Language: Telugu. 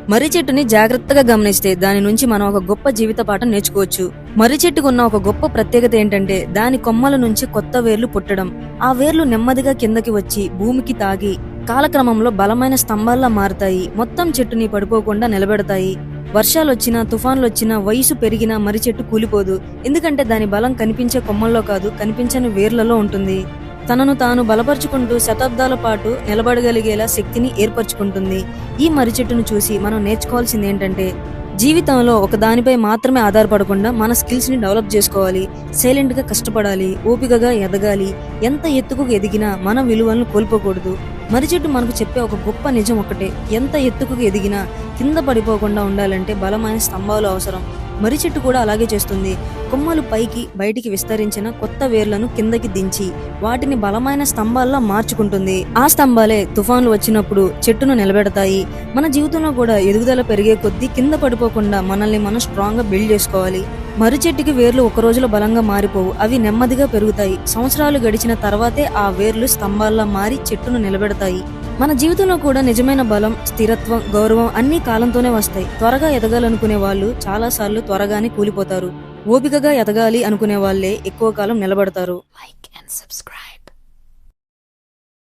మర్రి చెట్టుని జాగ్రత్తగా గమనిస్తే దాని నుంచి మనం ఒక గొప్ప జీవిత పాఠం నేర్చుకోవచ్చు. మర్రి చెట్టుకు ఉన్న ఒక గొప్ప ప్రత్యేకత ఏంటంటే దాని కొమ్మల నుంచి కొత్త వేర్లు పుట్టడం. ఆ వేర్లు నెమ్మదిగా కిందకి వచ్చి భూమికి తాగి కాలక్రమంలో బలమైన స్తంభాల్లా మారుతాయి. మొత్తం చెట్టుని పడిపోకుండా నిలబెడతాయి. వర్షాలొచ్చినా తుఫాన్లొచ్చినా వయసు పెరిగినా మర్రి చెట్టు కూలిపోదు. ఎందుకంటే దాని బలం కనిపించే కొమ్మల్లో కాదు, కనిపించని వేర్లలో ఉంటుంది. తనను తాను బలపరుచుకుంటూ శతాబ్దాల పాటు నిలబడగలిగేలా శక్తిని ఏర్పరచుకుంటుంది. ఈ మర్రి చెట్టును చూసి మనం నేర్చుకోవాల్సింది ఏంటంటే జీవితంలో ఒక దానిపై మాత్రమే ఆధారపడకుండా మన స్కిల్స్ ని డెవలప్ చేసుకోవాలి. సైలెంట్ గా కష్టపడాలి, ఓపికగా ఎదగాలి. ఎంత ఎత్తుకు ఎదిగినా మన విలువలను కోల్పోకూడదు. మర్రి చెట్టు మనకు చెప్పే ఒక గొప్ప నిజం ఒకటే, ఎంత ఎత్తుకు ఎదిగినా కింద పడిపోకుండా ఉండాలంటే బలమైన స్తంభాలు అవసరం. మర్రి చెట్టు కూడా అలాగే చేస్తుంది. కొమ్మలు పైకి బయటికి విస్తరించిన కొత్త వేర్లను కిందకి దించి వాటిని బలమైన స్తంభాల్లో మార్చుకుంటుంది. ఆ స్తంభాలే తుఫాన్లు వచ్చినప్పుడు చెట్టును నిలబెడతాయి. మన జీవితంలో కూడా ఎదుగుదల పెరిగే కొద్దీ కింద పడిపోకుండా మనల్ని మనం స్ట్రాంగ్ గా బిల్డ్ చేసుకోవాలి. మర్రి చెట్టుకి వేర్లు ఒక రోజులో బలంగా మారిపోవు, అవి నెమ్మదిగా పెరుగుతాయి. సంవత్సరాలు గడిచిన తర్వాతే ఆ వేర్లు స్తంభాల్లా మారి చెట్టును నిలబెడతాయి. మన జీవితంలో కూడా నిజమైన బలం, స్థిరత్వం, గౌరవం అన్ని కాలంతోనే వస్తాయి. త్వరగా ఎదగాలనుకునే వాళ్ళు చాలా సార్లు త్వరగానే కూలిపోతారు. ఓపికగా ఎదగాలి అనుకునే వాళ్ళే ఎక్కువ కాలం నిలబడతారు. Like and subscribe.